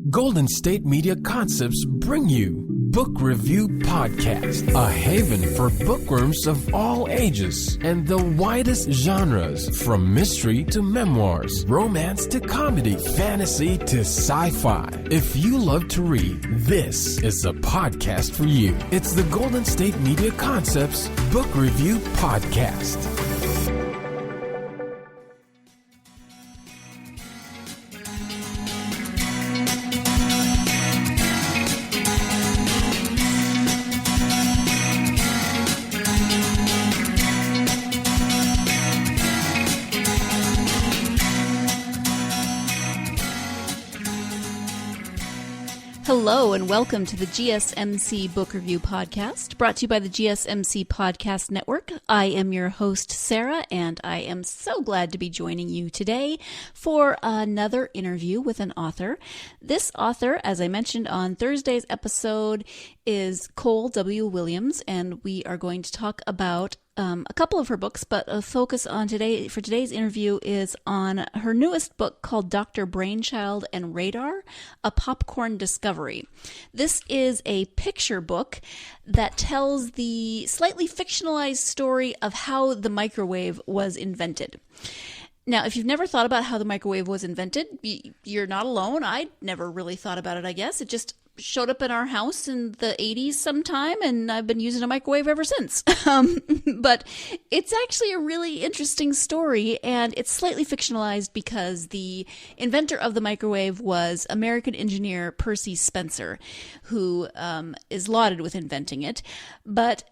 Golden State Media Concepts bring you Book Review Podcast, a haven for bookworms of all ages and the widest genres, from mystery to memoirs, romance to comedy, fantasy to sci-fi. If you love to read, this is the podcast for you. It's the Golden State Media Concepts Book Review Podcast. Hello and welcome to the GSMC Book Review Podcast, brought to you by the GSMC Podcast Network. I am your host, Sarah, and I am so glad to be joining you today for another interview with an author. This author, as I mentioned on Thursday's episode, is Cole W. Williams, and we are going to talk about a couple of her books, but a focus on today's interview is on her newest book called Dr. Brainchild and Radar, a Popcorn Discovery. This is a picture book that tells the slightly fictionalized story of how the microwave was invented. Now, if you've never thought about how the microwave was invented, you're not alone. I never really thought about it, I guess. It just showed up in our house in the 80s sometime, and I've been using a microwave ever since. But it's actually a really interesting story, and it's slightly fictionalized because the inventor of the microwave was American engineer Percy Spencer, who is lauded with inventing it. But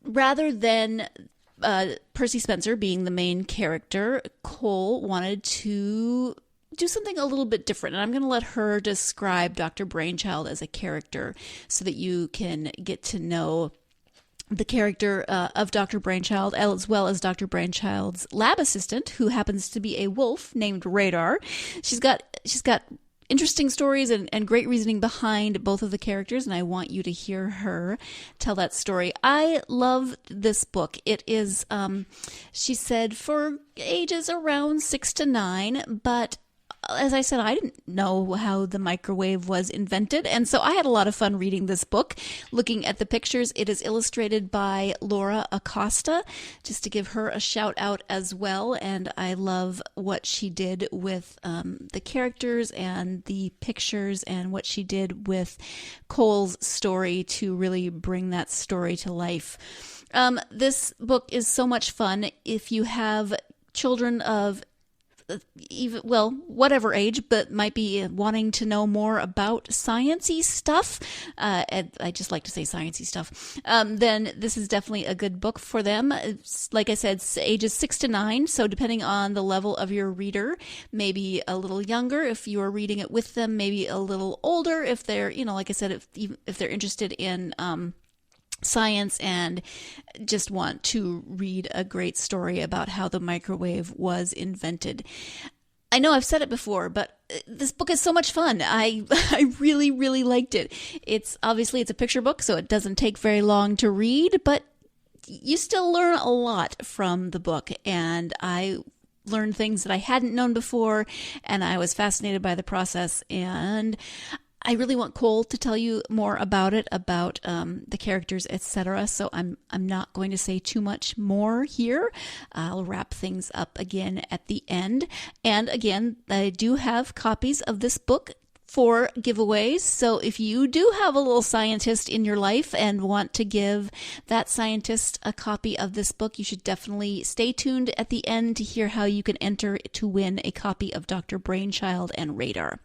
rather than Percy Spencer being the main character, Cole wanted to do something a little bit different. And I'm going to let her describe Dr. Brainchild as a character so that you can get to know the character of Dr. Brainchild, as well as Dr. Brainchild's lab assistant, who happens to be a wolf named Radar. She's got interesting stories and great reasoning behind both of the characters, and I want you to hear her tell that story. I love this book. It is, she said, for ages around 6 to 9, but as I said, I didn't know how the microwave was invented, and so I had a lot of fun reading this book, looking at the pictures. It is illustrated by Laura Acosta, just to give her a shout out as well, and I love what she did with the characters and the pictures and what she did with Cole's story to really bring that story to life. This book is so much fun if you have children of whatever age, but might be wanting to know more about sciencey stuff. I just like to say sciencey stuff. Then this is definitely a good book for them. It's, like I said, ages 6 to 9. So depending on the level of your reader, maybe a little younger if you are reading it with them, maybe a little older if they're, like I said, if they're interested in science and just want to read a great story about how the microwave was invented. I know I've said it before, but this book is so much fun. I really, really liked it. It's a picture book, so it doesn't take very long to read, but you still learn a lot from the book, and I learned things that I hadn't known before, and I was fascinated by the process, and I really want Cole to tell you more about it, about the characters, etc. So I'm not going to say too much more here. I'll wrap things up again at the end. And again, I do have copies of this book for giveaways. So if you do have a little scientist in your life and want to give that scientist a copy of this book, you should definitely stay tuned at the end to hear how you can enter to win a copy of Dr. Brainchild and Radar.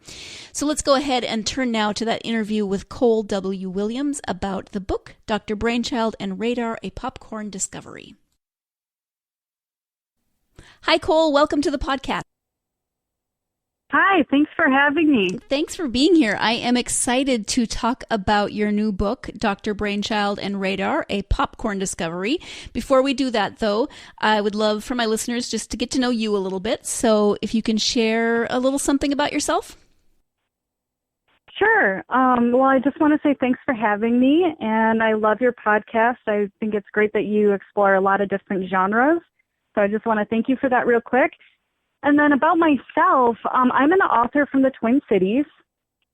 So let's go ahead and turn now to that interview with Cole W. Williams about the book, Dr. Brainchild and Radar, a Popcorn Discovery. Hi, Cole. Welcome to the podcast. Hi, thanks for having me. Thanks for being here. I am excited to talk about your new book, Dr. Brainchild and Radar, a Popcorn Discovery. Before we do that, though, I would love for my listeners just to get to know you a little bit. So if you can share a little something about yourself. Sure. Well, I just want to say thanks for having me, and I love your podcast. I think it's great that you explore a lot of different genres. So I just want to thank you for that real quick. And then about myself, I'm an author from the Twin Cities.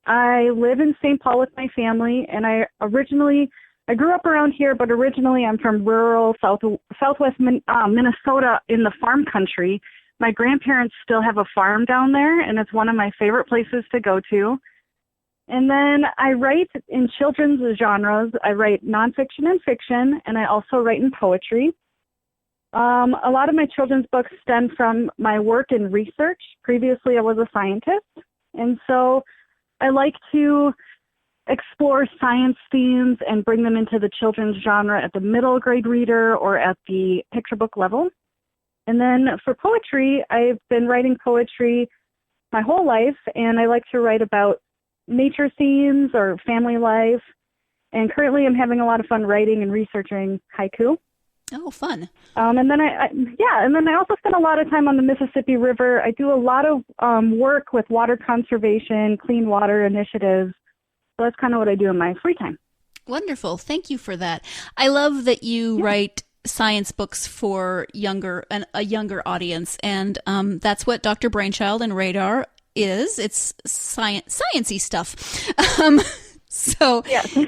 I live in St. Paul with my family, and I grew up around here, but originally I'm from rural southwest Minnesota in the farm country. My grandparents still have a farm down there, and it's one of my favorite places to go to. And then I write in children's genres. I write nonfiction and fiction, and I also write in poetry. A lot of my children's books stem from my work in research. Previously, I was a scientist, and so I like to explore science themes and bring them into the children's genre at the middle grade reader or at the picture book level. And then for poetry, I've been writing poetry my whole life, and I like to write about nature themes or family life. And currently I'm having a lot of fun writing and researching haiku. Oh, fun. And then I also spend a lot of time on the Mississippi River. I do a lot of work with water conservation, clean water initiatives. So that's kind of what I do in my free time. Wonderful. Thank you for that. I love that you write science books for a younger audience. And that's what Dr. Brainchild and Radar is. It's science-y stuff. So yes.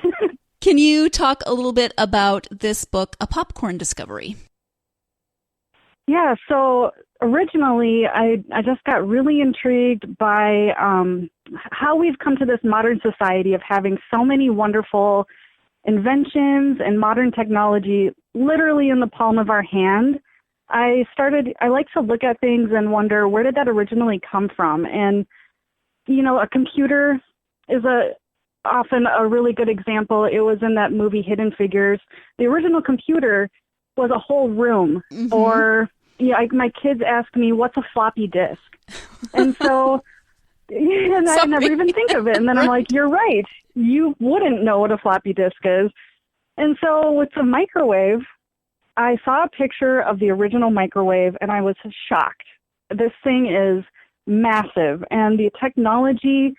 Can you talk a little bit about this book, A Popcorn Discovery? Yeah, so originally I just got really intrigued by how we've come to this modern society of having so many wonderful inventions and modern technology literally in the palm of our hand. I like to look at things and wonder, where did that originally come from? And, a computer is often a really good example. It was in that movie Hidden Figures. The original computer was a whole room. Mm-hmm. Or my kids ask me, what's a floppy disk? And so I never even think of it. And then I'm like, you're right. You wouldn't know what a floppy disk is. And so with the microwave, I saw a picture of the original microwave and I was shocked. This thing is massive, and the technology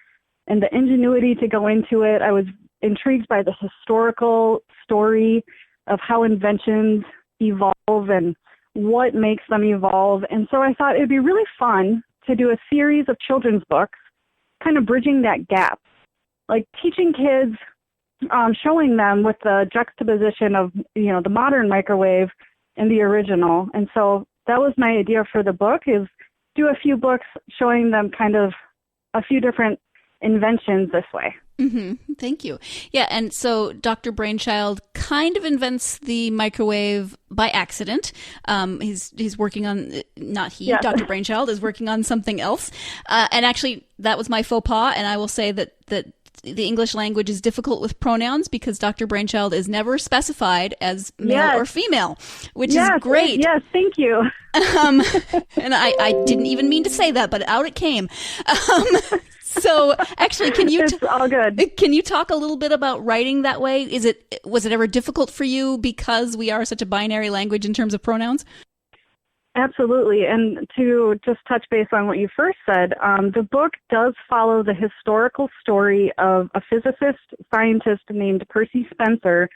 and the ingenuity to go into it, I was intrigued by the historical story of how inventions evolve and what makes them evolve. And so I thought it'd be really fun to do a series of children's books, kind of bridging that gap, like teaching kids, showing them with the juxtaposition of, the modern microwave and the original. And so that was my idea for the book, is do a few books showing them kind of a few different inventions this way. Mm-hmm. Thank you. Yeah, and so Dr. Brainchild kind of invents the microwave by accident. He's working on, not he, yeah. Dr. Brainchild is working on something else. And actually, that was my faux pas, and I will say that the English language is difficult with pronouns because Dr. Brainchild is never specified as male or female, which is great. Yes, thank you. And I didn't even mean to say that, but out it came. So actually, it's all good. Can you talk a little bit about writing that way? Was it ever difficult for you because we are such a binary language in terms of pronouns? Absolutely. And to just touch base on what you first said, the book does follow the historical story of a physicist, scientist named Percy Spencer,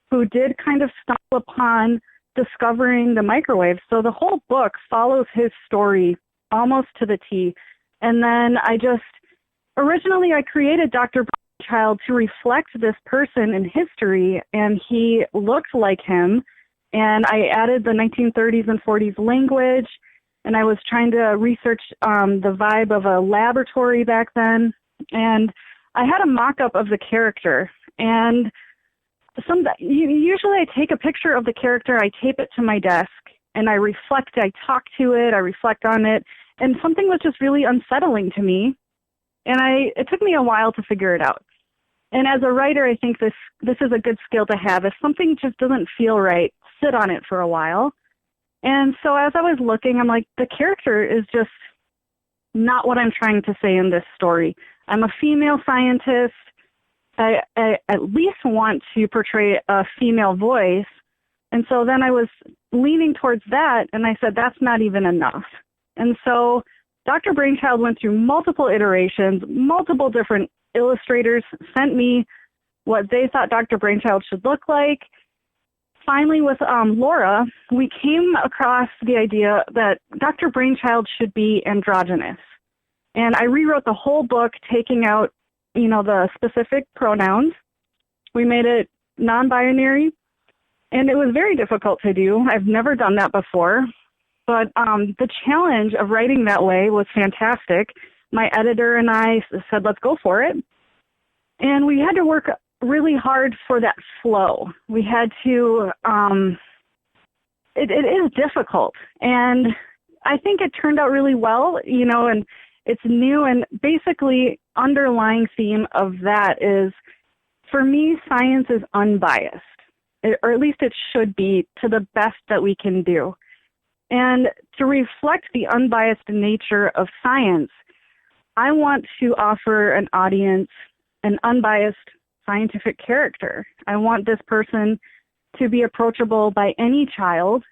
who did kind of stumble upon discovering the microwave. So the whole book follows his story almost to the T. And then originally I created Dr. Brainchild to reflect this person in history, and he looked like him. And I added the 1930s and 40s language, and I was trying to research the vibe of a laboratory back then. And I had a mock-up of the character. And usually I take a picture of the character, I tape it to my desk, and I talk to it, I reflect on it. And something was just really unsettling to me. And it took me a while to figure it out. And as a writer, I think this is a good skill to have. If something just doesn't feel right, sit on it for a while. And so as I was looking, I'm like, the character is just not what I'm trying to say in this story. I'm a female scientist. I at least want to portray a female voice. And so then I was leaning towards that, and I said, that's not even enough. And so Dr. Brainchild went through multiple iterations, multiple different illustrators sent me what they thought Dr. Brainchild should look like. Finally, with Laura, we came across the idea that Dr. Brainchild should be androgynous. And I rewrote the whole book, taking out the specific pronouns. We made it non-binary, and it was very difficult to do. I've never done that before, but the challenge of writing that way was fantastic. My editor and I said, let's go for it. And we had to work really hard for that flow. We had to, it is difficult. And I think it turned out really well, and it's new. And basically, underlying theme of that is, for me, science is unbiased, or at least it should be, to the best that we can do. And to reflect the unbiased nature of science, I want to offer an audience an unbiased scientific character. I want this person to be approachable by any child,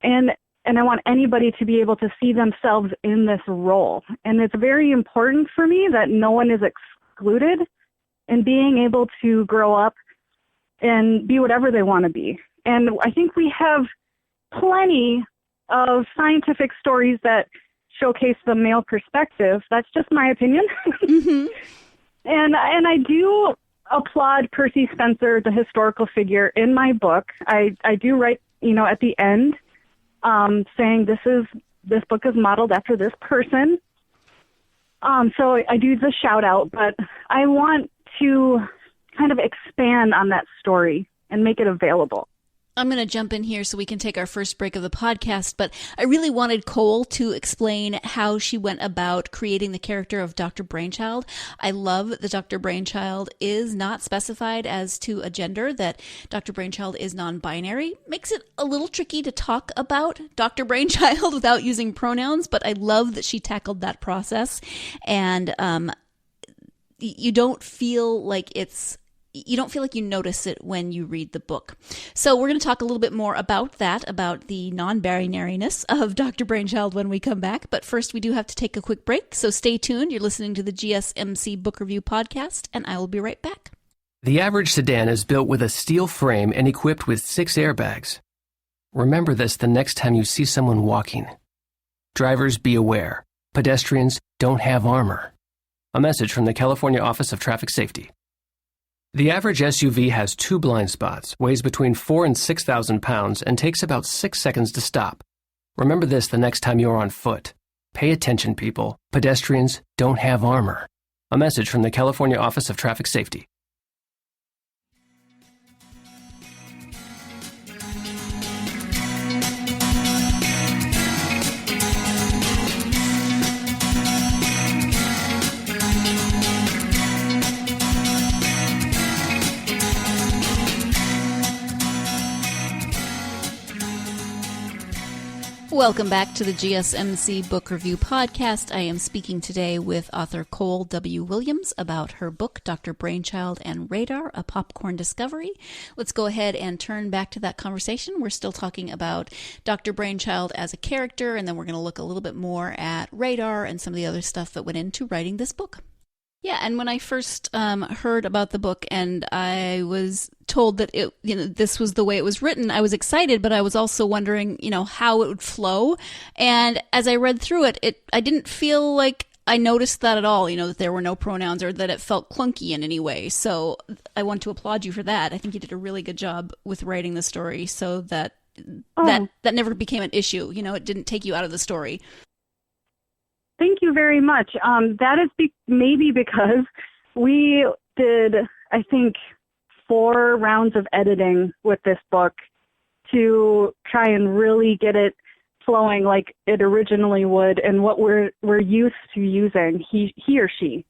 and I want anybody to be able to see themselves in this role. And it's very important for me that no one is excluded in being able to grow up and be whatever they want to be. And I think we have plenty of scientific stories that showcase the male perspective. That's just my opinion. Mm-hmm. And I do applaud Percy Spencer, the historical figure, in my book. I do write, at the end, saying this book is modeled after this person. So I do the shout out, but I want to kind of expand on that story and make it available. I'm going to jump in here so we can take our first break of the podcast, but I really wanted Cole to explain how she went about creating the character of Dr. Brainchild. I love that Dr. Brainchild is not specified as to a gender, that Dr. Brainchild is non-binary. Makes it a little tricky to talk about Dr. Brainchild without using pronouns, but I love that she tackled that process. And you don't feel like you notice it when you read the book. So we're going to talk a little bit more about that, about the non-binariness of Dr. Brainchild when we come back. But first, we do have to take a quick break. So stay tuned. You're listening to the GSMC Book Review Podcast, and I will be right back. The average sedan is built with a steel frame and equipped with 6 airbags. Remember this the next time you see someone walking. Drivers, be aware. Pedestrians don't have armor. A message from the California Office of Traffic Safety. The average SUV has 2 blind spots, weighs between 4,000 and 6,000 pounds, and takes about 6 seconds to stop. Remember this the next time you're on foot. Pay attention, people. Pedestrians don't have armor. A message from the California Office of Traffic Safety. Welcome back to the GSMC Book Review Podcast. I am speaking today with author Cole W. Williams about her book, Dr. Brainchild and Radar, A Popcorn Discovery. Let's go ahead and turn back to that conversation. We're still talking about Dr. Brainchild as a character, and then we're going to look a little bit more at Radar and some of the other stuff that went into writing this book. Yeah, and when I first heard about the book and I was told that this was the way it was written, I was excited, but I was also wondering, how it would flow. And as I read through it, I didn't feel like I noticed that at all, that there were no pronouns or that it felt clunky in any way. So I want to applaud you for that. I think you did a really good job with writing the story so that that never became an issue. It didn't take you out of the story. Thank you very much. That is maybe because we did, I think, 4 rounds of editing with this book to try and really get it flowing like it originally would and what we're used to using, he or she.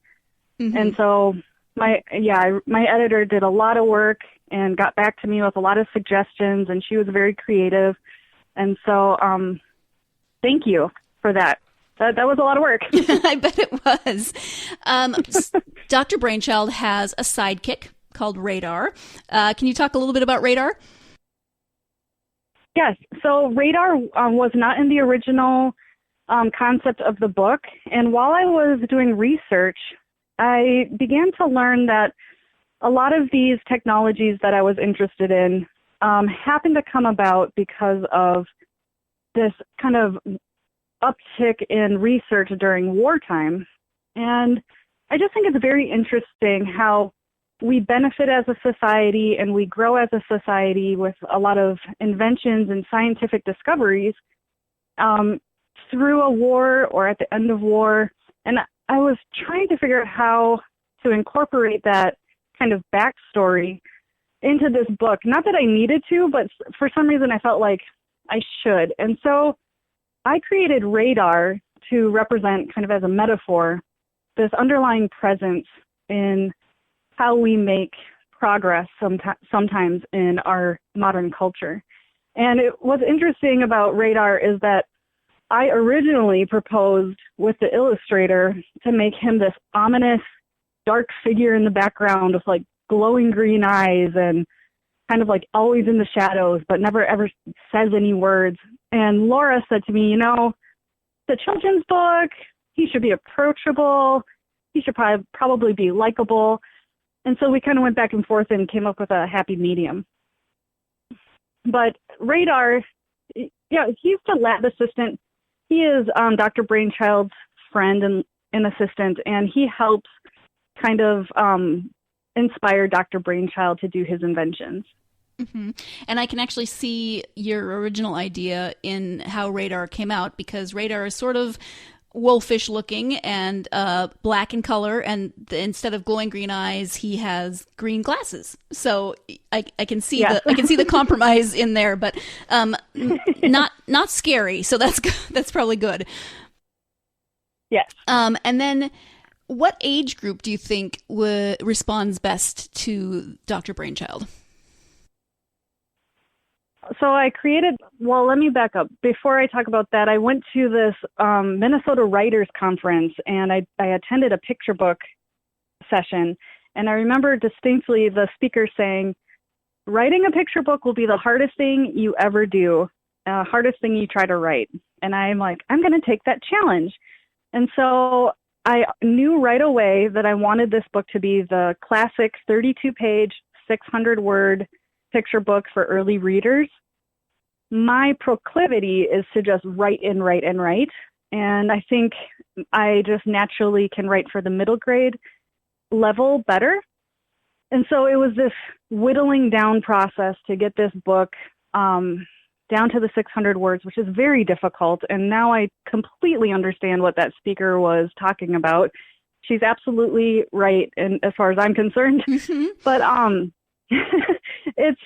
Mm-hmm. And so my editor did a lot of work and got back to me with a lot of suggestions, and she was very creative. And so thank you for that. That was a lot of work. I bet it was. Dr. Brainchild has a sidekick called Radar. Can you talk a little bit about Radar? Yes. So Radar was not in the original concept of the book. And while I was doing research, I began to learn that a lot of these technologies that I was interested in happened to come about because of this kind of uptick in research during wartime. And I just think it's very interesting how we benefit as a society and we grow as a society with a lot of inventions and scientific discoveries through a war or at the end of war. And I was trying to figure out how to incorporate that kind of backstory into this book. Not that I needed to, but for some reason I felt like I should. And so I created radar to represent, kind of as a metaphor, this underlying presence in how we make progress sometimes in our modern culture. And what's interesting about radar is that I originally proposed with the illustrator to make him this ominous, dark figure in the background with like glowing green eyes and kind of like always in the shadows, but never ever says any words. And Laura said to me, you know, the children's book, he should be approachable. He should probably be likable. And so we kind of went back and forth and came up with a happy medium. But Radar, yeah, he's the lab assistant. He is Dr. Brainchild's friend and assistant, and he helps kind of inspire Dr. Brainchild to do his inventions. Mm-hmm. And I can actually see your original idea in how Radar came out, because Radar is sort of wolfish looking and black in color, and instead of glowing green eyes, he has green glasses. So I can see the compromise in there, but not scary. So that's probably good. Yes. And then, what age group do you think responds best to Dr. Brainchild? So I created, well, let me back up. Before I talk about that, I went to this Minnesota Writers Conference, and I attended a picture book session. And I remember distinctly the speaker saying, writing a picture book will be the hardest thing you ever do, hardest thing you try to write. And I'm like, I'm going to take that challenge. And so I knew right away that I wanted this book to be the classic 32-page, 600-word picture book for early readers. My proclivity is to just write. And I think I just naturally can write for the middle grade level better. And so it was this whittling down process to get this book down to the 600 words, which is very difficult. And now I completely understand what that speaker was talking about. She's absolutely right, and as far as I'm concerned. Mm-hmm. But it's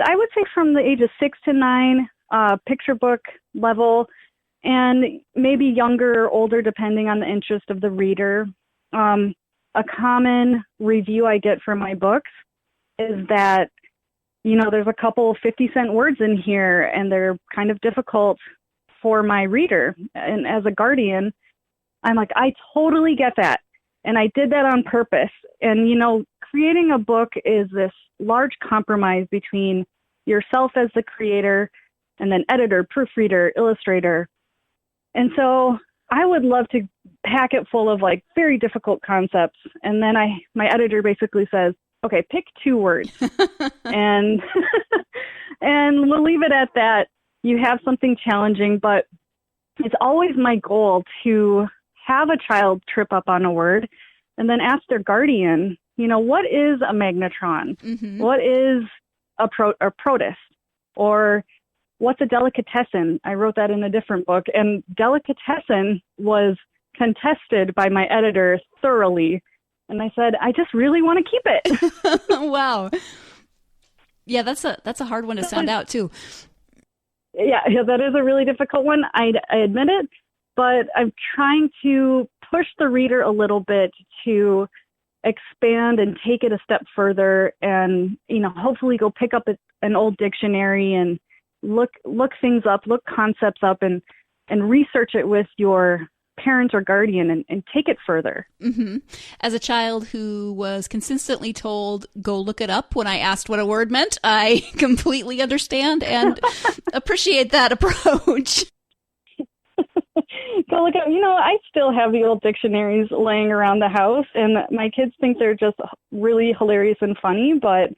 I would say from the age of 6 to 9, picture book level, and maybe younger or older depending on the interest of the reader. A common review I get for my books is that, you know, there's a couple 50-cent words in here and they're kind of difficult for my reader. And as a guardian, I'm like, I totally get that. And I did that on purpose. And, you know, creating a book is this large compromise between yourself as the creator and then editor, proofreader, illustrator. And so I would love to pack it full of like very difficult concepts. And then my editor basically says, okay, pick 2 words and, and we'll leave it at that. You have something challenging, but it's always my goal to have a child trip up on a word and then ask their guardian, you know, what is a magnetron? Mm-hmm. What is a protist? Or what's a delicatessen? I wrote that in a different book. And delicatessen was contested by my editor thoroughly. And I said, I just really want to keep it. Wow. Yeah, that's a hard one to sound out too. Yeah, that is a really difficult one. I admit it, but I'm trying to push the reader a little bit to expand and take it a step further, and, you know, hopefully go pick up an old dictionary and look things up, look concepts up, and research it with your parent or guardian and take it further. Mm-hmm. As a child who was consistently told, go look it up when I asked what a word meant, I completely understand and appreciate that approach. Go look up. You know, I still have the old dictionaries laying around the house, and my kids think they're just really hilarious and funny, but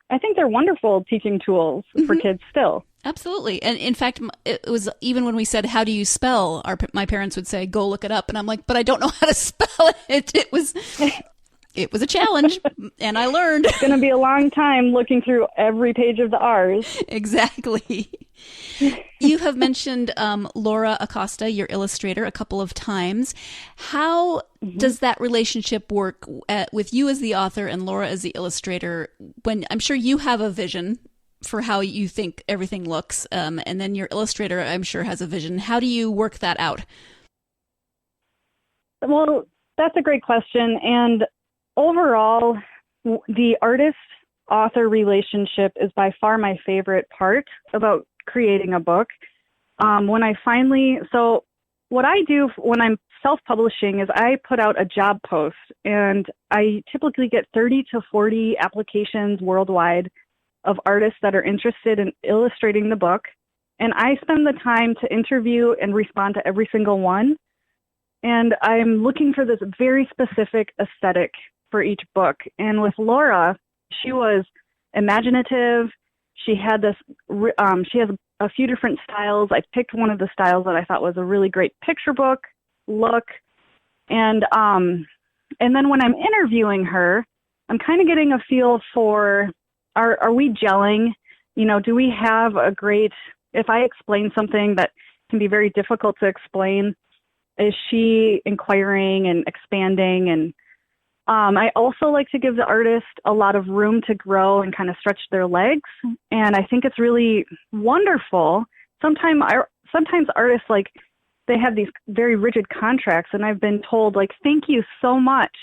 I think they're wonderful teaching tools for kids still. Absolutely. And in fact, it was even when we said, how do you spell? My parents would say, go look it up. And I'm like, but I don't know how to spell it. It was a challenge, and I learned. It's going to be a long time looking through every page of the R's. Exactly. You have mentioned Laura Acosta, your illustrator, a couple of times. How does that relationship work with you as the author and Laura as the illustrator? When I'm sure you have a vision for how you think everything looks, and then your illustrator, I'm sure, has a vision. How do you work that out? Well, that's a great question. And overall, the artist-author relationship is by far my favorite part about creating a book. So what I do when I'm self-publishing is I put out a job post, and I typically get 30 to 40 applications worldwide of artists that are interested in illustrating the book. And I spend the time to interview and respond to every single one. And I'm looking for this very specific aesthetic for each book. And with Laura, she was imaginative. She had she has a few different styles. I picked one of the styles that I thought was a really great picture book look. And then when I'm interviewing her, I'm kind of getting a feel for, are we gelling? Do we have if I explain something that can be very difficult to explain, is she inquiring and expanding? And I also like to give the artist a lot of room to grow and kind of stretch their legs. And I think it's really wonderful. Sometimes artists, they have these very rigid contracts, and I've been told, thank you so much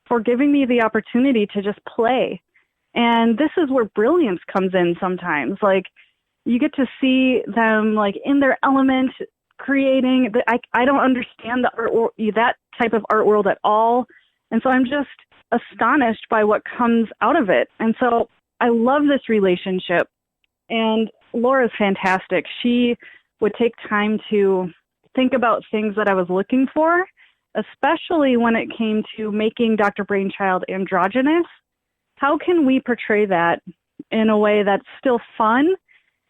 for giving me the opportunity to just play. And this is where brilliance comes in sometimes. You get to see them, in their element, creating. I don't understand that type of art world at all. And so I'm just astonished by what comes out of it. And so I love this relationship. And Laura's fantastic. She would take time to think about things that I was looking for, especially when it came to making Dr. Brainchild androgynous. How can we portray that in a way that's still fun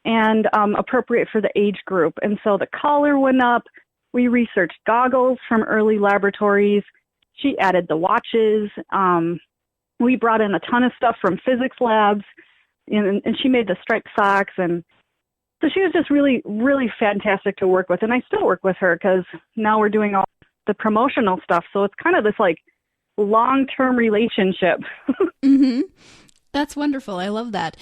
and appropriate for the age group? And so the collar went up. We researched goggles from early laboratories. She added the watches. We brought in a ton of stuff from physics labs, and she made the striped socks. And so she was just really, really fantastic to work with. And I still work with her because now we're doing all the promotional stuff. So it's kind of this long-term relationship. Mm-hmm. That's wonderful. I love that.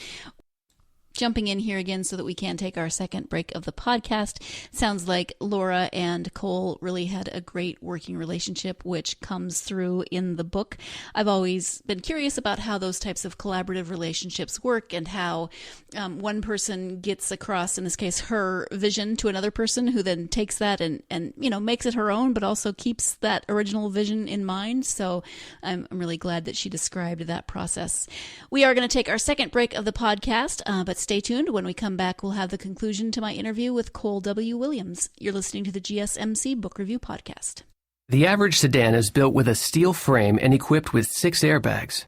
Jumping in here again so that we can take our second break of the podcast. Sounds like Laura and Cole really had a great working relationship, which comes through in the book. I've always been curious about how those types of collaborative relationships work and how one person gets across, in this case, her vision to another person who then takes that and makes it her own, but also keeps that original vision in mind. So I'm really glad that she described that process. We are going to take our second break of the podcast, but stay tuned. When we come back, we'll have the conclusion to my interview with Cole W. Williams. You're listening to the GSMC Book Review Podcast. The average sedan is built with a steel frame and equipped with 6 airbags.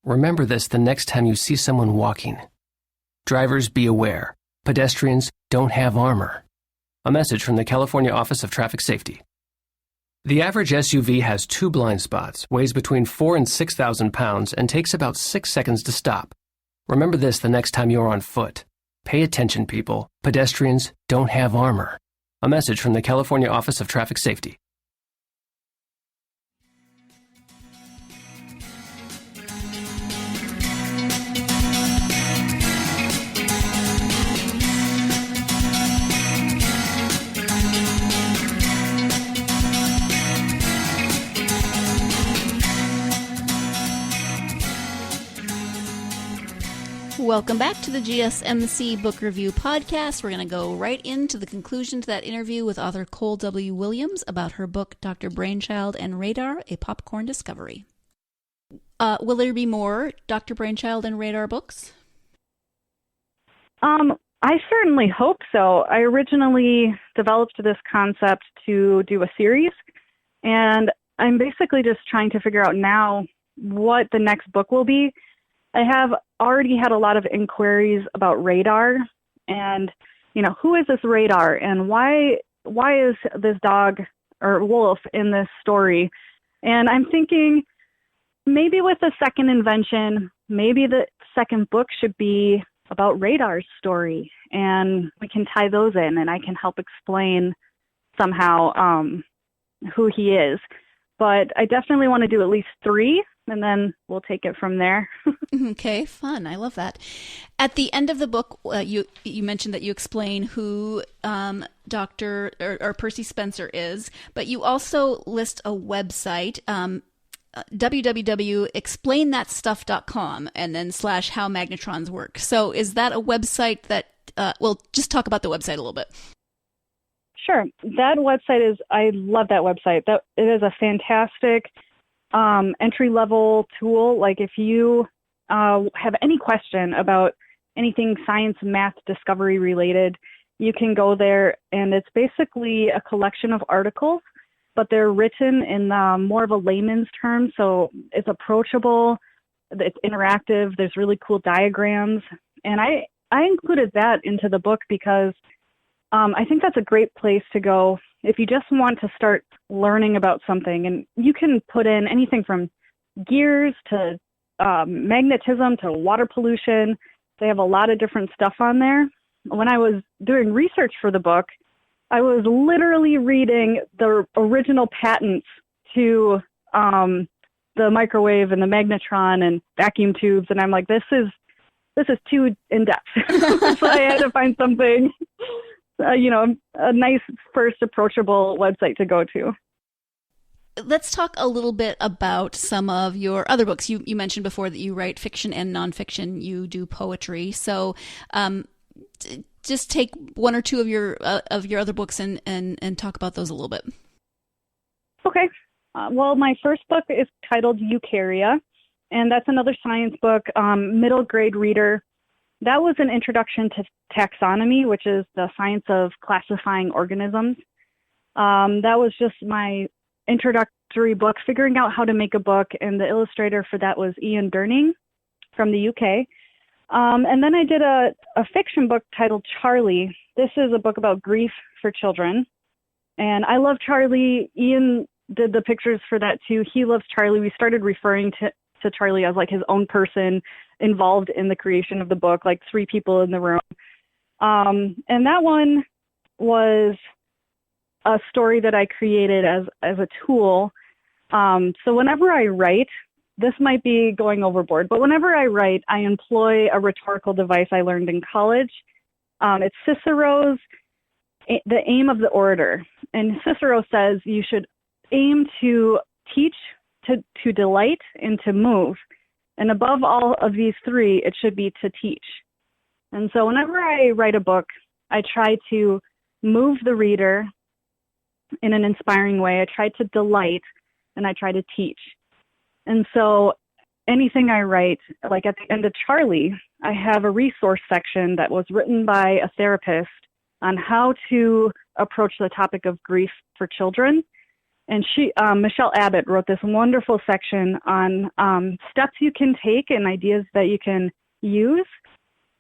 Remember this the next time you see someone walking. Drivers, be aware. Pedestrians don't have armor. A message from the California Office of Traffic Safety. The average SUV has 2 blind spots, weighs between 4,000 and 6,000 pounds, and takes about 6 seconds to stop. Remember this the next time you're on foot. Pay attention, people. Pedestrians don't have armor. A message from the California Office of Traffic Safety. Welcome back to the GSMC Book Review Podcast. We're going to go right into the conclusion to that interview with author Cole W. Williams about her book, Dr. Brainchild and Radar, A Popcorn Discovery. Will there be more Dr. Brainchild and Radar books? I certainly hope so. I originally developed this concept to do a series, and I'm basically just trying to figure out now what the next book will be. I have already had a lot of inquiries about Radar, and, who is this Radar, and why is this dog or wolf in this story? And I'm thinking maybe with the second invention, maybe the second book should be about Radar's story, and we can tie those in, and I can help explain somehow who he is. But I definitely want to do at least 3, and then we'll take it from there. Okay, fun. I love that. At the end of the book, you mentioned that you explain who Dr. or Percy Spencer is, but you also list a website, www.explainthatstuff.com, and then /how magnetrons work. So is that a website that, just talk about the website a little bit. Sure. That website I love that website. It is a fantastic entry-level tool. Like if you have any question about anything science, math, discovery related, you can go there, and it's basically a collection of articles, but they're written in more of a layman's term, so it's approachable, it's interactive, there's really cool diagrams, and I included that into the book because I think that's a great place to go if you just want to start learning about something. And you can put in anything from gears to magnetism to water pollution. They have a lot of different stuff on there. When I was doing research for the book, I was literally reading the original patents to the microwave and the magnetron and vacuum tubes, and I'm like, this is too in-depth. So I had to find something a nice first approachable website to go to. Let's talk a little bit about some of your other books. You mentioned before that you write fiction and nonfiction. You do poetry. So just take one or two of your other books and talk about those a little bit. Okay. Well, my first book is titled Eukarya, and that's another science book, middle grade reader. That was an introduction to taxonomy, which is the science of classifying organisms. That was just my introductory book, figuring out how to make a book, and the illustrator for that was Ian Durning from the UK. And then I did a fiction book titled Charlie. This is a book about grief for children. And I love Charlie. Ian did the pictures for that too. He loves Charlie. We started referring to Charlie as like his own person involved in the creation of the book, like 3 people in the room. And that one was a story that I created as a tool. So whenever I write, this might be going overboard, but whenever I write, I employ a rhetorical device I learned in college. It's Cicero's The Aim of the Orator. And Cicero says you should aim to teach, to delight, and to move. And above all of these 3, it should be to teach. And so whenever I write a book, I try to move the reader in an inspiring way. I try to delight, and I try to teach. And so anything I write, like at the end of Charlie, I have a resource section that was written by a therapist on how to approach the topic of grief for children. And Michelle Abbott wrote this wonderful section on steps you can take and ideas that you can use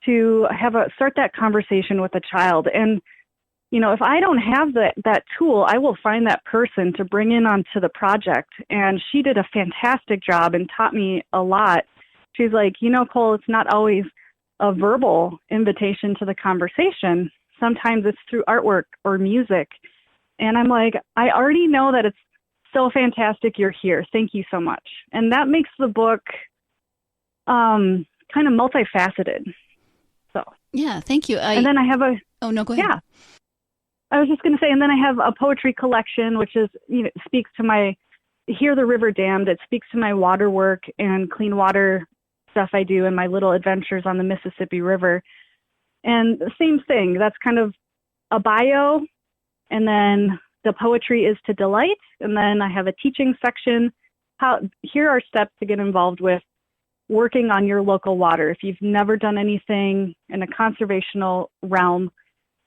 to start that conversation with a child. And, if I don't have that tool, I will find that person to bring in onto the project. And she did a fantastic job and taught me a lot. She's like, Cole, it's not always a verbal invitation to the conversation. Sometimes it's through artwork or music. And I'm like, I already know that it's so fantastic you're here. Thank you so much. And that makes the book kind of multifaceted. So yeah, thank you. And then I have Oh, no, go ahead. Yeah. I was just going to say, and then I have a poetry collection, which is, speaks to my Hear the River Dammed. It speaks to my water work and clean water stuff I do and my little adventures on the Mississippi River. And the same thing, that's kind of a bio. And then the poetry is to delight. And then I have a teaching section. Here are steps to get involved with working on your local water. If you've never done anything in a conservational realm,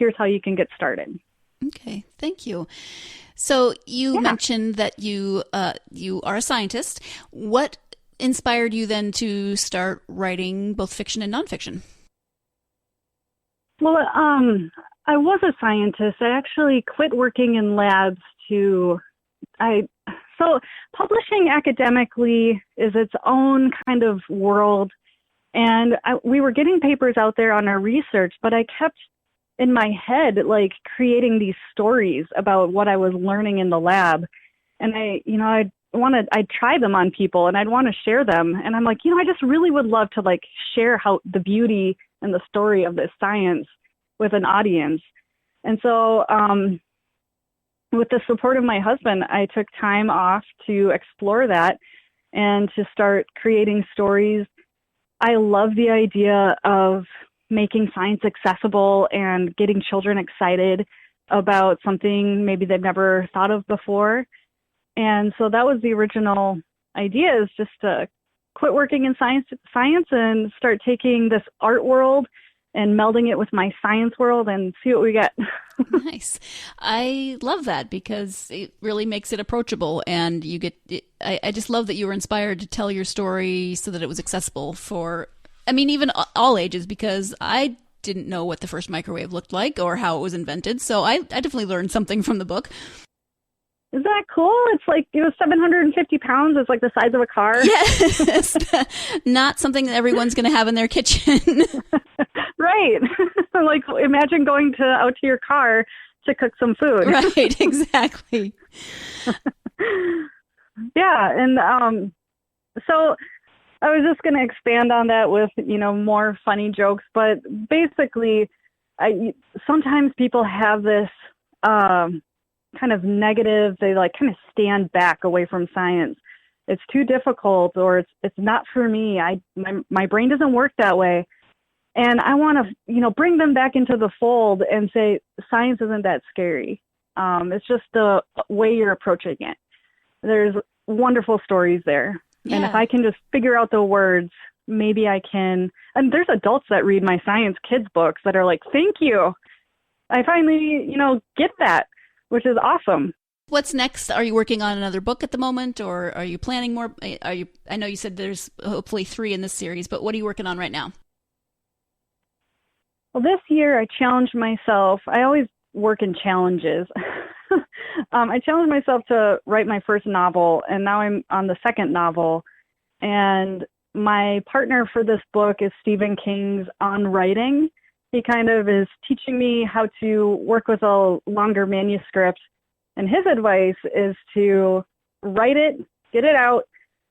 here's how you can get started. Okay, thank you. So you mentioned that you are a scientist. What inspired you then to start writing both fiction and nonfiction? Well, I was a scientist. I actually quit working in labs so publishing academically is its own kind of world. And we were getting papers out there on our research, but I kept in my head, like, creating these stories about what I was learning in the lab. And I'd try them on people and I'd want to share them. And I'm like, I just really would love to, like, share how the beauty and the story of this science with an audience. And so, with the support of my husband, I took time off to explore that and to start creating stories. I love the idea of making science accessible and getting children excited about something maybe they've never thought of before. And so that was the original idea, is just to quit working in science and start taking this art world and melding it with my science world and see what we get. Nice. I love that because it really makes it approachable, and I just love that you were inspired to tell your story so that it was accessible for, even all ages, because I didn't know what the first microwave looked like or how it was invented. So I definitely learned something from the book. Isn't that cool? It's like, 750 pounds. It's like the size of a car. Yes. Not something that everyone's going to have in their kitchen. Right. Like, imagine going out to your car to cook some food. Right, exactly. Yeah. And so I was just going to expand on that with, more funny jokes. But basically, sometimes people have this kind of negative, they like kind of stand back away from science. It's too difficult, or it's not for me. My brain doesn't work that way. And I want to, bring them back into the fold and say, science isn't that scary. It's just the way you're approaching it. There's wonderful stories there. Yeah. And if I can just figure out the words, maybe I can. And there's adults that read my science kids books that are like, thank you. I finally, get that, which is awesome. What's next? Are you working on another book at the moment, or are you planning more? I know you said there's hopefully 3 in this series, but what are you working on right now? Well, this year I challenged myself. I always work in challenges. I challenged myself to write my first novel, and now I'm on the second novel. And my partner for this book is Stephen King's On Writing. He kind of is teaching me how to work with a longer manuscript. And his advice is to write it, get it out,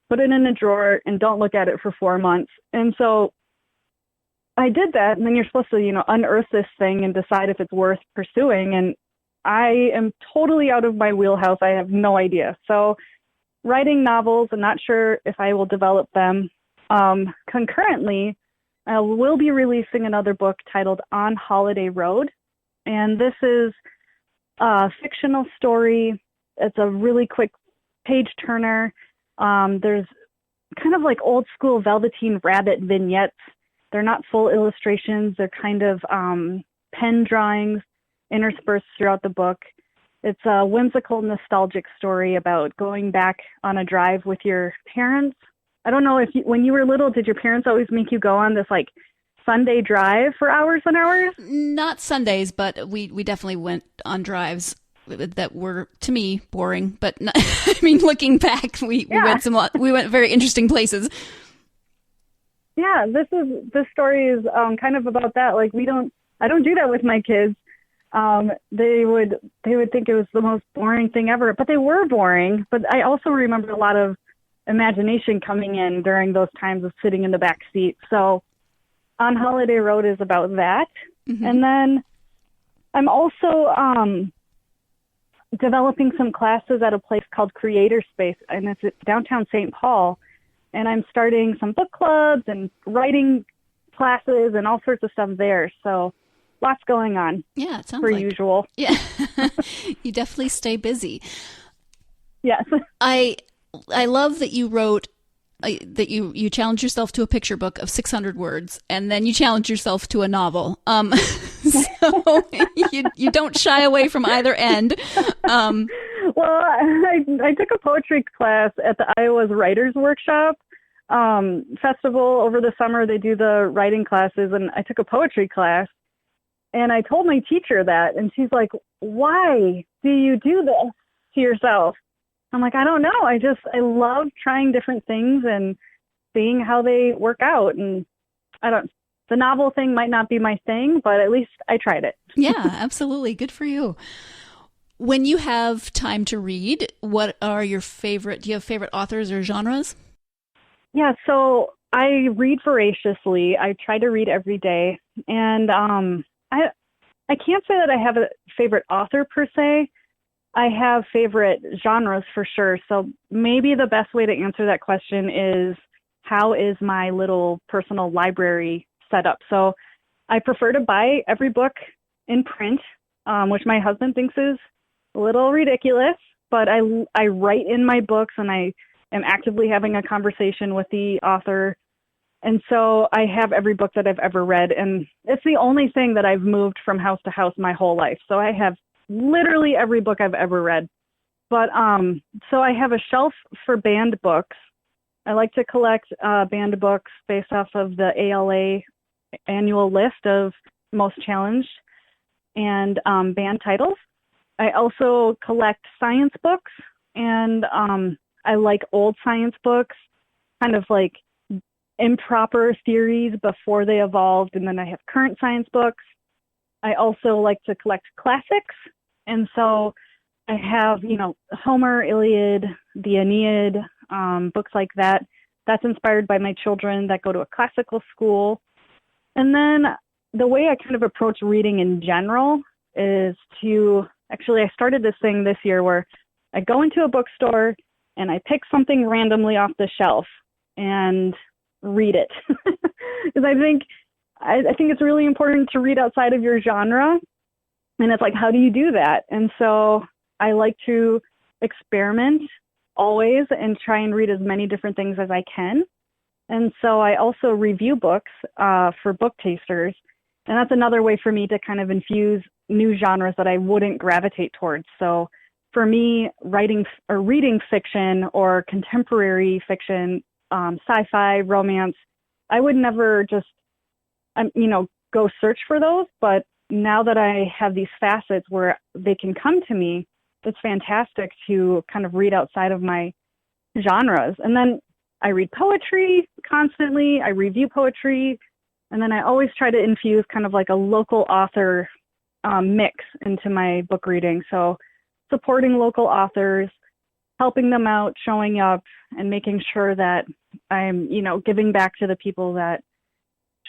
put it in a drawer, and don't look at it for 4 months. And so I did that, and then you're supposed to, unearth this thing and decide if it's worth pursuing. And I am totally out of my wheelhouse. I have no idea. So writing novels, I'm not sure if I will develop them. Concurrently, I will be releasing another book titled On Holiday Road. And this is a fictional story. It's a really quick page turner. There's kind of like old school Velveteen Rabbit vignettes. They're not full illustrations. They're kind of pen drawings interspersed throughout the book. It's a whimsical, nostalgic story about going back on a drive with your parents. I don't know if when you were little, did your parents always make you go on this like Sunday drive for hours and hours? Not Sundays, but we definitely went on drives that were, to me, boring. But not, looking back, we went very interesting places. Yeah, this story is kind of about that. Like I don't do that with my kids. They would think it was the most boring thing ever, but they were boring. But I also remember a lot of imagination coming in during those times of sitting in the back seat. So On Holiday Road is about that. Mm-hmm. And then I'm also developing some classes at a place called Creator Space, and it's at downtown St. Paul. And I'm starting some book clubs and writing classes and all sorts of stuff there. So lots going on. Yeah, it sounds per like usual. Yeah, you definitely stay busy. Yes. I love that you wrote that you challenged yourself to a picture book of 600 words, and then you challenged yourself to a novel. So you don't shy away from either end. Well, I took a poetry class at the Iowa's Writers Workshop Festival over the summer. They do the writing classes, and I took a poetry class. And I told my teacher that, and she's like, why do you do this to yourself? I'm like, I don't know. I love trying different things and seeing how they work out. And the novel thing might not be my thing, but at least I tried it. Yeah, absolutely. Good for you. When you have time to read, do you have favorite authors or genres? Yeah, so I read voraciously. I try to read every day. And I can't say that I have a favorite author per se. I have favorite genres for sure. So maybe the best way to answer that question is, how is my little personal library set up? So I prefer to buy every book in print, which my husband thinks is a little ridiculous, but I write in my books and I am actively having a conversation with the author. And so I have every book that I've ever read, and it's the only thing that I've moved from house to house my whole life. So I have literally every book I've ever read. But so I have a shelf for banned books. I like to collect banned books based off of the ALA annual list of most challenged and banned titles. I also collect science books, and I like old science books, kind of like improper theories before they evolved, and then I have current science books. I also like to collect classics, and so I have, Homer, Iliad, the Aeneid, books like that. That's inspired by my children that go to a classical school. And then the way I kind of approach reading in general is I started this thing this year where I go into a bookstore and I pick something randomly off the shelf and read it. Because I think it's really important to read outside of your genre. And it's like, how do you do that? And so I like to experiment always and try and read as many different things as I can. And so I also review books for book tasters. And that's another way for me to kind of infuse new genres that I wouldn't gravitate towards. So for me, writing or reading fiction or contemporary fiction, sci-fi, romance, I would never just, go search for those. But now that I have these facets where they can come to me, it's fantastic to kind of read outside of my genres. And then I read poetry constantly. I review poetry. And then I always try to infuse kind of like a local author mix into my book reading. So supporting local authors, helping them out, showing up, and making sure that I'm, giving back to the people that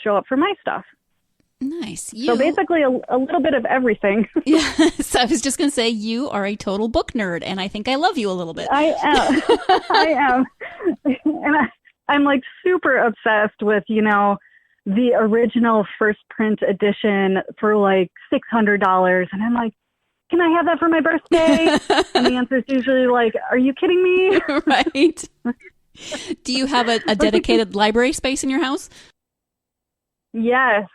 show up for my stuff. Nice. So basically a little bit of everything. Yes, I was just going to say, you are a total book nerd, and I think I love you a little bit. I am. I am. And I'm like super obsessed with, the original first print edition for like $600. And I'm like, can I have that for my birthday? And the answer is usually like, are you kidding me? Right. Do you have a dedicated library space in your house? Yes.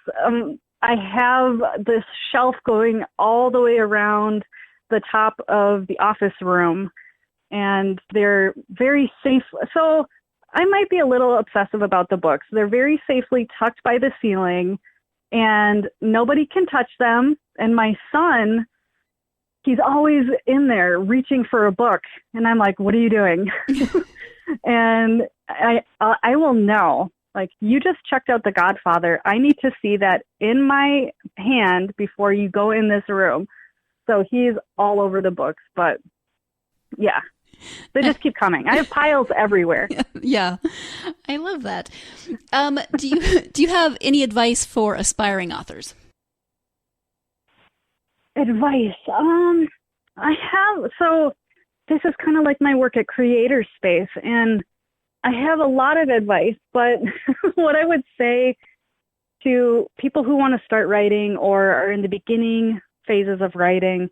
I have this shelf going all the way around the top of the office room, and they're very safe. So I might be a little obsessive about the books. They're very safely tucked by the ceiling, and nobody can touch them. And my son, he's always in there reaching for a book. And I'm like, what are you doing? And I will know. Like, you just checked out The Godfather. I need to see that in my hand before you go in this room. So he's all over the books. But, yeah, they just keep coming. I have piles everywhere. Yeah, I love that. Do you have any advice for aspiring authors? Advice? I have. So this is kind of like my work at Creator Space, and I have a lot of advice, but what I would say to people who want to start writing or are in the beginning phases of writing,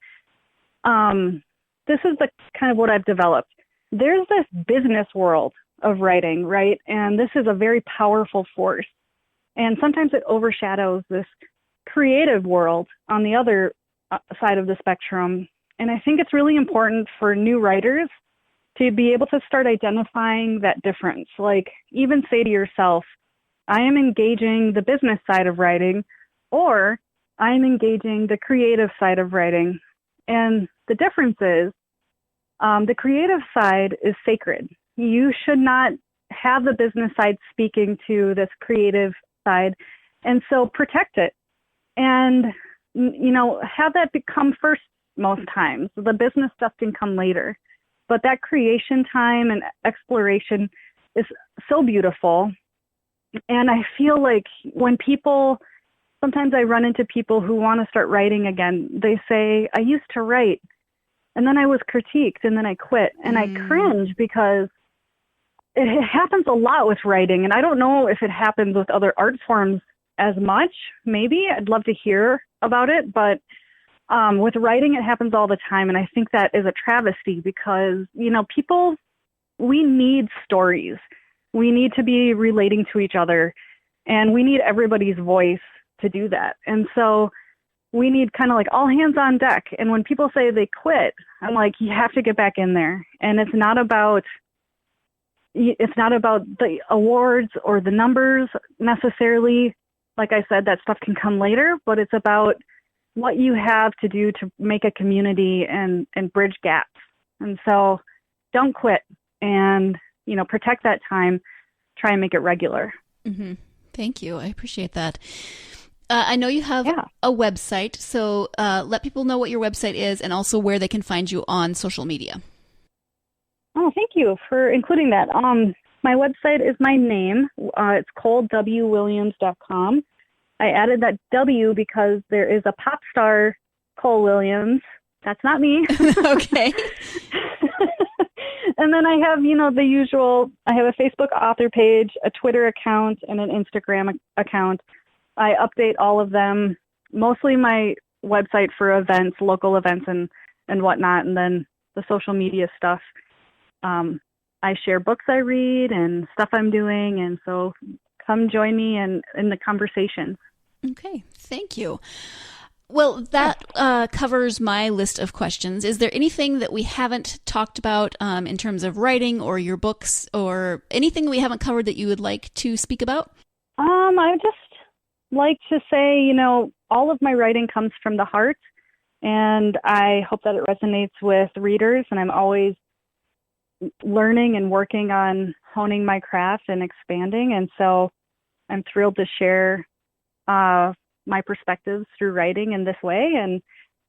this is the kind of what I've developed. There's this business world of writing, right? And this is a very powerful force. And sometimes it overshadows this creative world on the other side of the spectrum. And I think it's really important for new writers to be able to start identifying that difference. Like, even say to yourself, I am engaging the business side of writing, or I'm engaging the creative side of writing. And the difference is the creative side is sacred. You should not have the business side speaking to this creative side. And so protect it. And, have that become first most times. The business stuff can come later. But that creation time and exploration is so beautiful. And I feel like sometimes I run into people who want to start writing again. They say, I used to write, and then I was critiqued, and then I quit. And I cringe because it happens a lot with writing. And I don't know if it happens with other art forms as much. Maybe. I'd love to hear about it. But with writing, it happens all the time. And I think that is a travesty because, people, we need stories. We need to be relating to each other, and we need everybody's voice to do that. And so we need kind of like all hands on deck. And when people say they quit, I'm like, you have to get back in there. And it's not about the awards or the numbers necessarily. Like I said, that stuff can come later, but it's about what you have to do to make a community and bridge gaps. And so don't quit and, protect that time, try and make it regular. Mm-hmm. Thank you. I appreciate that. I know you have a website, so let people know what your website is and also where they can find you on social media. Oh, thank you for including that. My website is my name. It's ColeWWilliams.com. I added that W because there is a pop star, Cole Williams. That's not me. Okay. And then I have, the usual, I have a Facebook author page, a Twitter account, and an Instagram account. I update all of them, mostly my website for events, local events and whatnot, and then the social media stuff. I share books I read and stuff I'm doing, and so come join me in the conversation. Okay, thank you. Well, that covers my list of questions. Is there anything that we haven't talked about in terms of writing or your books or anything we haven't covered that you would like to speak about? I just like to say, all of my writing comes from the heart, and I hope that it resonates with readers, and I'm always learning and working on honing my craft and expanding, and so I'm thrilled to share my perspectives through writing in this way, and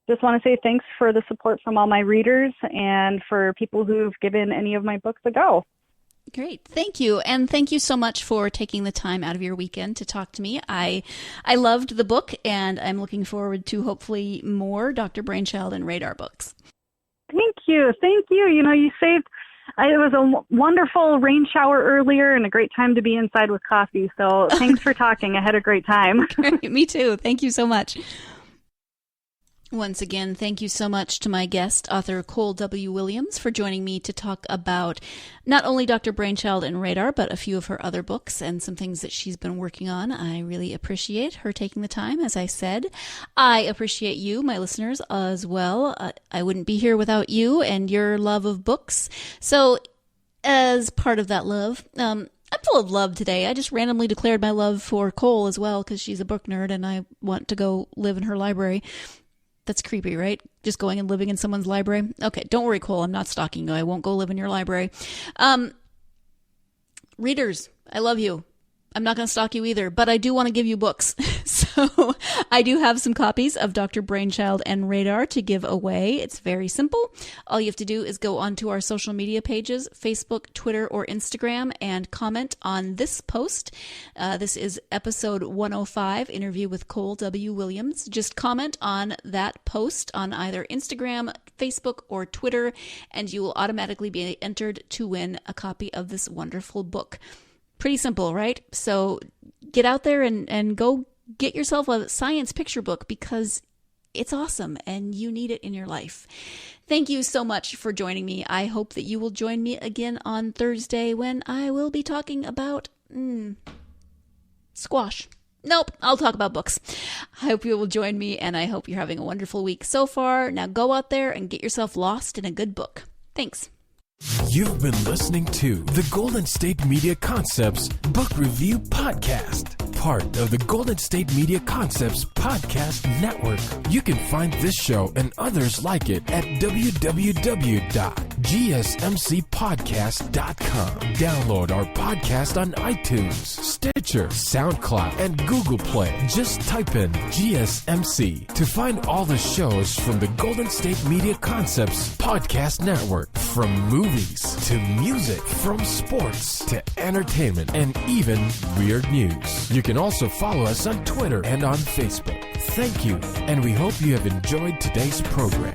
just want to say thanks for the support from all my readers and for people who've given any of my books a go. Great. Thank you. And thank you so much for taking the time out of your weekend to talk to me. I loved the book, and I'm looking forward to hopefully more Dr. Brainchild and Radar books. Thank you. Thank you. You saved, it was a wonderful rain shower earlier and a great time to be inside with coffee. So thanks for talking. I had a great time. Great. Me too. Thank you so much. Once again, thank you so much to my guest, author Cole W. Williams, for joining me to talk about not only Dr. Brainchild and Radar, but a few of her other books and some things that she's been working on. I really appreciate her taking the time, as I said. I appreciate you, my listeners, as well. I wouldn't be here without you and your love of books. So as part of that love, I'm full of love today. I just randomly declared my love for Cole as well because she's a book nerd and I want to go live in her library. That's creepy, right? Just going and living in someone's library. Okay, don't worry, Cole. I'm not stalking you. I won't go live in your library. Readers, I love you. I'm not going to stalk you either, but I do want to give you books. So I do have some copies of Dr. Brainchild and Radar to give away. It's very simple. All you have to do is go onto our social media pages, Facebook, Twitter, or Instagram, and comment on this post. This is episode 105, interview with Cole W. Williams. Just comment on that post on either Instagram, Facebook, or Twitter, and you will automatically be entered to win a copy of this wonderful book. Pretty simple, right? So get out there and go get yourself a science picture book because it's awesome and you need it in your life. Thank you so much for joining me. I hope that you will join me again on Thursday when I will be talking about squash. Nope, I'll talk about books. I hope you will join me, and I hope you're having a wonderful week so far. Now go out there and get yourself lost in a good book. Thanks. You've been listening to the Golden State Media Concepts Book Review Podcast. part of the Golden State Media Concepts Podcast Network. You can find this show and others like it at www.gsmcpodcast.com. Download our podcast on iTunes, Stitcher, SoundCloud, and Google Play. Just type in GSMC to find all the shows from the Golden State Media Concepts Podcast Network. From movies to music, from sports to entertainment, and even weird news. You can also follow us on Twitter and on Facebook. Thank you, and we hope you have enjoyed today's program.